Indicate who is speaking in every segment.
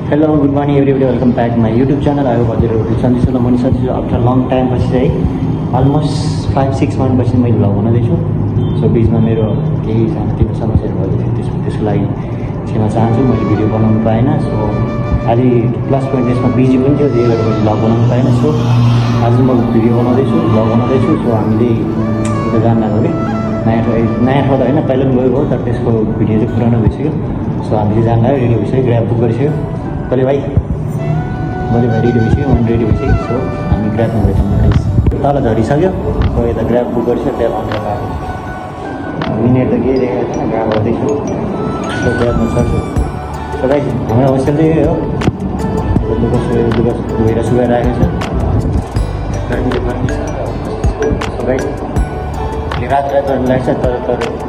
Speaker 1: Hello good morning everybody welcome back my YouTube channel आयो हजुरहरू सन्देश money सन्देश after long time पछि चाहिँ अलमोस्ट 5-6 मन्थ पछि मैले भ्लग बनाउँदैछु। सो बिचमा मेरो केही सानोतिनो समस्याहरू भयो त्यसको लागि क्षमा चाहन्छु। मैले भिडियो बनाउनु पाएन। सो अलि प्लस पोइन्ट त्यसमा बिजी पनि थियो, त्यही भएर मैले भ्लग बनाउनु पाएन। सो आज म भिडियो बनाउँदैछु, भ्लग बनाउँदैछु। सो हामीले उता जान लाग्यो कि नयाँ ठाउँ त होइन, पहिला पनि गएको हो, तर त्यसको भिडियो चाहिँ पुरानो भइसक्यो। सो हामीले जान लाग्यो, रेडी भइसक्यो, ग्र्याब बुक गरिसक्यो। बोले भाइ रेडी भइसक्यो, म रेडी भइसक्यो। सो हामी ग्र्याबमा भेटौँ गाइस। तल झरिसक्यो। सो यता ग्र्याब बुक गरिसक्यो, ग्र्याब अन्त मिनेट त केही देखाएको छैन, ग्र्याब आउँदैछु। सो ग्र्याबमा चढ्छु। सो गाइस हाम्रो होस्टेल चाहिँ यही हो, धोएर सुकाएर राखेको छ। सो गाइस रात गर्नु लाग्छ, तर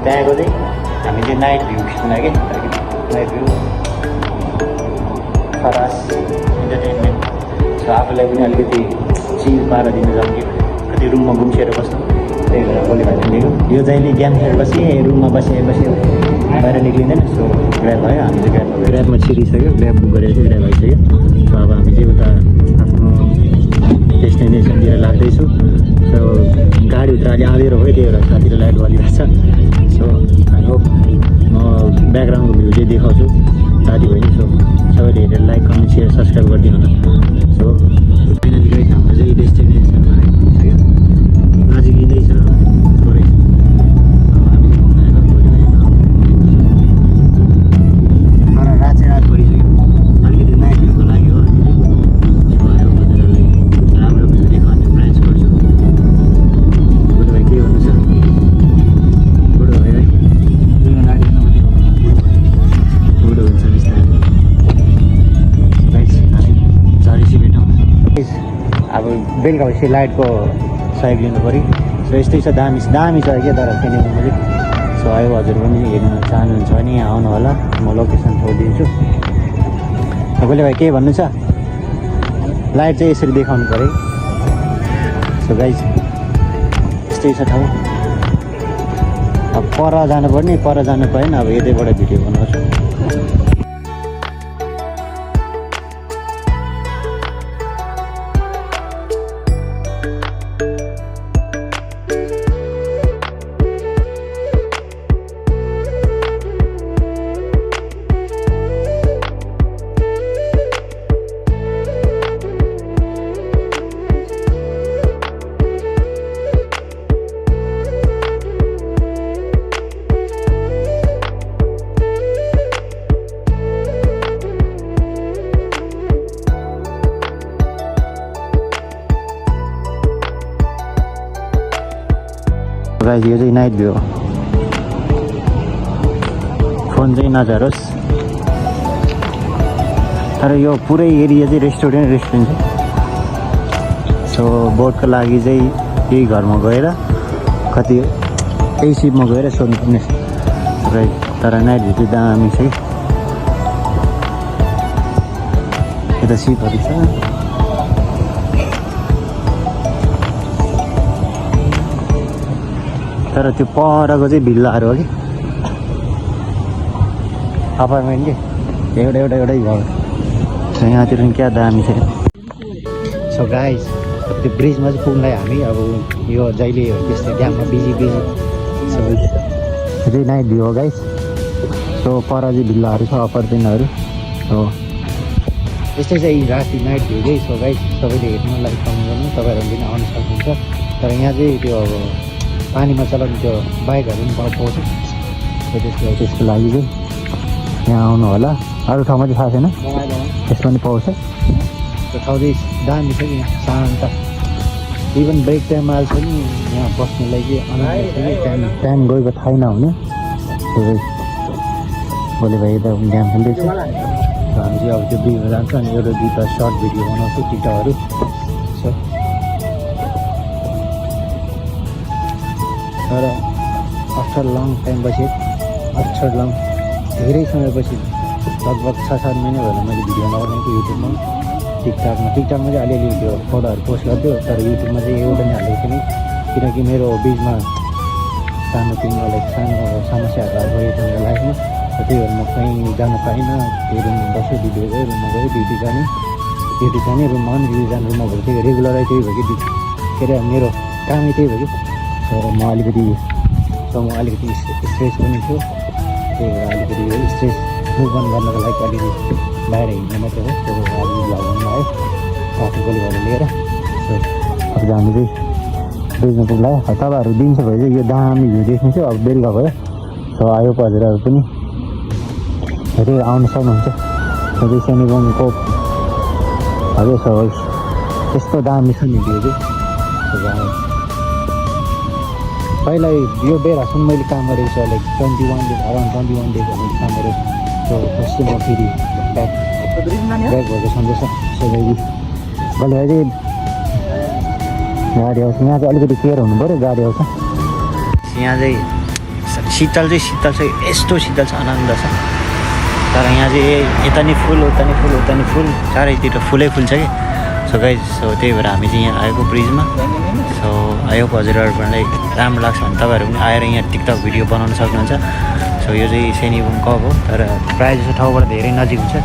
Speaker 1: त्यहाँको चाहिँ हामी चाहिँ नाइट भ्यू खिच्नु लाग्यो। नाइट भ्यू खरास इन्टरटेनमेन्ट छ, आफूलाई पनि अलिकति चिल पारेर दिन जाउँ कि कति रुममा गुम्सिएर बस्नु, त्यही भएर भोलि भाइ लिएको। यो जहिले गेम खेलेर बसेँ, रुममा बसेँ बाहिर निक्लिँदैन। सो ग्र्याब भयो, हामी चाहिँ ग्र्याबमा छिरिसक्यो, ग्र्याब बुक गरेर चाहिँ ग्र्याब आइसक्यो। सो अब हामी चाहिँ उता आफ्नो डेस्टिनेसनतिर लाग्दैछु। सो गाडीभित्र अलि आँधेरो भयो, त्यही भएर साथीले लाइट बलिरहेको छ। सो आई होप म ब्याकग्राउन्डको भ्यू चाहिँ देखाउँछु साथीभाइले। सो सबैले हेरेर लाइक कमेन्ट सेयर सब्सक्राइब गरिदिनु होला। सो फाइनली गएर हाम्रो चाहिँ डेस्टिनेसनमा आइपुगिसक्यो। नजिकै छ थोरै। अब हामी घुम्न आएको तर रात चाहिँ रात परिसक्यो, अलिकति नाइट भ्यूको लागि हो हामीले। सो आयो हजुरहरूले राम्रो भ्यू देखाउने प्रयास गर्छु। बुढो भाइ के भन्नु छ? बुढो भाइ दुईजना गाडी बुढो हुन्छ बिस्तारै। अब बेलुका भएपछि लाइटको सहयोग लिनु पऱ्यो। सो यस्तै छ, दामी छ क्या तर किनेमा चाहिँ। सो आयो हजुर पनि हेर्न चाहनुहुन्छ भने यहाँ आउनु होला, म लोकेसन छोडिदिन्छु। तपाईँले भाइ केही भन्नु छ? लाइट चाहिँ यसरी देखाउनु पऱ्यो। सो गाइस यस्तै छ ठाउँ। अब पर जानुपर्ने, पर जानु पाएन। अब यतैबाट भिडियो बनाउँछु। गाइस यो चाहिँ नाइट भ्यू हो, फोन चाहिँ नझरोस्। तर यो पुरै एरिया चाहिँ रेस्टुरेन्ट छ। सो बोटको लागि चाहिँ यही घरमा गएर कति यही सिपमा गएर सोध्नुपर्ने। तर नाइट भ्यू चाहिँ दामी छ कि। यता सिपहरू छ। तर त्यो परको चाहिँ भिल्लाहरू हो कि अपार्टमेन्ट कि एउटै घर। सो यहाँतिर पनि क्या दामी छ। सो गाइस त्यो ब्रिजमा चाहिँ पुग्नलाई हामी अब यो जहिले त्यस्तै ड्याममा बिजी। सो यो चाहिँ नाइट भ्यू हो गाइस। सो पर चाहिँ भिल्लाहरू छ, अपार्टमेन्टहरू हो। यस्तै चाहिँ राति नाइट भ्यू चाहिँ। सो गाइस सबैले हेर्नु, लाइक कमेन्ट गर्नु, तपाईँहरू पनि आउनु सक्नुहुन्छ। तर यहाँ चाहिँ त्यो अब पानीमा चलाउने त्यो बाइकहरू पनि पाउँछ। त्यसको लागि चाहिँ यहाँ आउनु होला। अरू ठाउँमा चाहिँ थाहा छैन, त्यसमा पनि पाउँछ। त्यो ठाउँ चाहिँ दामी छ कि यहाँ शान्त। इभन ब्रेक टाइममा आएछ नि यहाँ बस्नुलाई चाहिँ टाइम गएको थाहै नहुने। भोलि भाइ यता ड्याम खेल्दैछ। हामी चाहिँ अब त्यो बिचमा जान्छ अनि एउटा दुईवटा सर्ट भिडियो बनाउँछु टिकटकहरू। सो तर आफ्टर लङ टाइम पछि, धेरै समयपछि लगभग 6-7 महिना भएर मैले भिडियो नबनाएको युट्युबमा। टिकटकमा चाहिँ अलिअलि त्यो फोटोहरू पोस्ट गर्थ्यो, तर युट्युबमा चाहिँ एउटा नै हालेको थिएँ किनकि मेरो बिचमा सानो समस्याहरू भयो मेरो लाइफमा। त्यही भएर म कहीँ जानु पाइनँ। त्यो रुम बस्यो ड्युटी गयो रुममा गयो ड्युटी जाने रुममा पनि ड्युटी जाने रुममा भएको थियो रेगुलरै त्यही भयो कि के अरे मेरो कामै त्यही भयो कि म अलिकति स्ट्रेस पनि थियो त्यही भएर अलिकति स्ट्रेस मुभ अन गर्नको लागि अलिकति बाहिर हिँड्ने मात्रै हो त्यो अलिकति भ्लग आयो साथीकोले घर लिएर सो अब हामी चाहिँ ब्रिजमा पुग्ला तपाईँहरू दिन्छ भयो चाहिँ यो दामी भ्यू देख्नु थियो अब बेलुका भयो सो आयो हजुरहरू पनि हेरेर आउनु सक्नुहुन्छ त्यो सेनीबङको हजुर सो त्यस्तो दामी छ नि भ्यू चाहिँ पहिला यो बेलासम्म मैले काम गरेको छु लाइक 21 डेज अराउन्ड 21 डेज मैले काम गरेको सो फर्स्ट म फेरि ब्याक भएको सन्देश सोधेको भोलि चाहिँ गाडी आउँछ यहाँ चाहिँ अलिकति केयर हुनु पऱ्यो गाडी आउँछ यहाँ चाहिँ शीतल छ यस्तो शीतल छ आनन्द छ तर यहाँ चाहिँ यता नि फुल उता नि फुल चारैतिर फुलै फुल छ कि सो गाइज सो त्यही भएर हामी चाहिँ यहाँ आएको ब्रिजमा सो आयो हजुरहरूलाई राम्रो लाग्छ भने तपाईँहरू पनि आएर यहाँ टिकटक भिडियो बनाउन सक्नुहुन्छ सो यो चाहिँ सेनीबुङ कप हो तर प्रायः जस्तो ठाउँबाट धेरै नजिक हुन्छ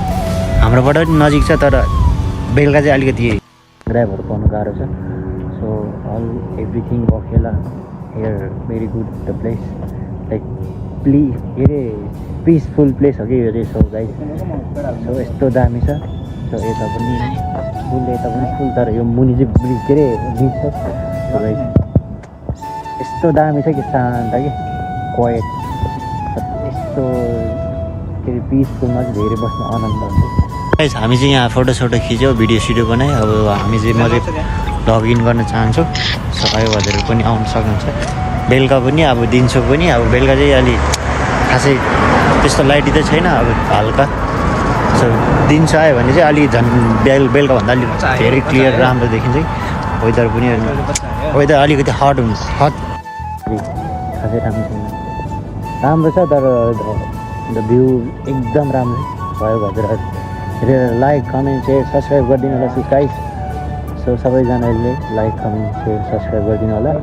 Speaker 1: हाम्रोबाट पनि नजिक छ तर बेलुका चाहिँ अलिकति ड्राइभहरू पाउनु गाह्रो छ सो अल एभ्रिथिङ बखेला here very good the place like के अरे पिसफुल प्लेस हो कि यो चाहिँ सो गाइज सो यस्तो दामी छ सो यता पनि फुल तर यो मुनि चाहिँ ब्रिज के अरे ब्रिज छ सो गाइज यस्तो दामी छ कि शान्त कि क्वाइट यस्तो के अरे पिसफुलमा चाहिँ धेरै बस्न आनन्द हुन्छ गाइज हामी चाहिँ यहाँ फोटोसोटो खिच्यो भिडियो बनायो अब हामी चाहिँ म चाहिँ लगइन गर्न चाहन्छु सो आयो हजुरहरू पनि आउनु सक्नुहुन्छ बेलुका पनि अब दिउँसो पनि अब बेलुका चाहिँ अलि खासै त्यस्तो लाइट चाहिँ छैन अब हल्का सो दिउँसो आयो भने चाहिँ अलि झन् बेलुकाभन्दा अलिक धेरै क्लियर राम्रो देखिन्छ वेदर पनि वेदर अलिकति हट खासै राम्रो छैन राम्रो छ तर द भ्यू एकदम राम्रो भयो हजुरहरू हेरेर लाइक कमेन्ट सेयर सब्सक्राइब गरिदिनु होला गाइस सो सबैजनाले लाइक कमेन्ट सेयर सब्सक्राइब गरिदिनु होला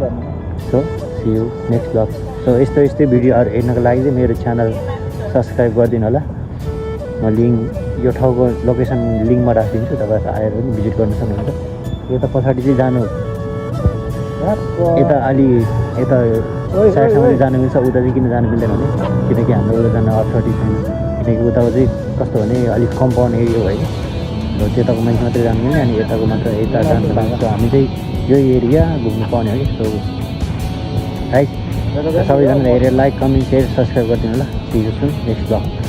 Speaker 1: so see you next blog so यस्तै भिडियोहरू हेर्नको लागि चाहिँ मेरो च्यानल सब्सक्राइब गरिदिनु होला म लिङ्क यो ठाउँको लोकेसन लिङ्कमा राखिदिन्छु तपाईँहरू आएर पनि भिजिट गर्न सक्नुहुन्छ यता पछाडि चाहिँ जानु यता यता साइडसम्म जानु मिल्छ उता चाहिँ किन जानु मिल्दैन भने किनकि हाम्रो उता जान अथोरिटी छैन किनकि उताको चाहिँ कस्तो भने अलिक कम्पाउन्ड एरिया भयो कि र त्यताको मान्छे मात्रै जानु मिल्ने अनि यताको मात्र यता जानु सक्छ हामी चाहिँ यही एरिया घुम्नु पाउने हो कि सो है सबैजनाले हेरेर लाइक कमेन्ट सेयर सब्सक्राइब गरिदिनु होला see you soon next blog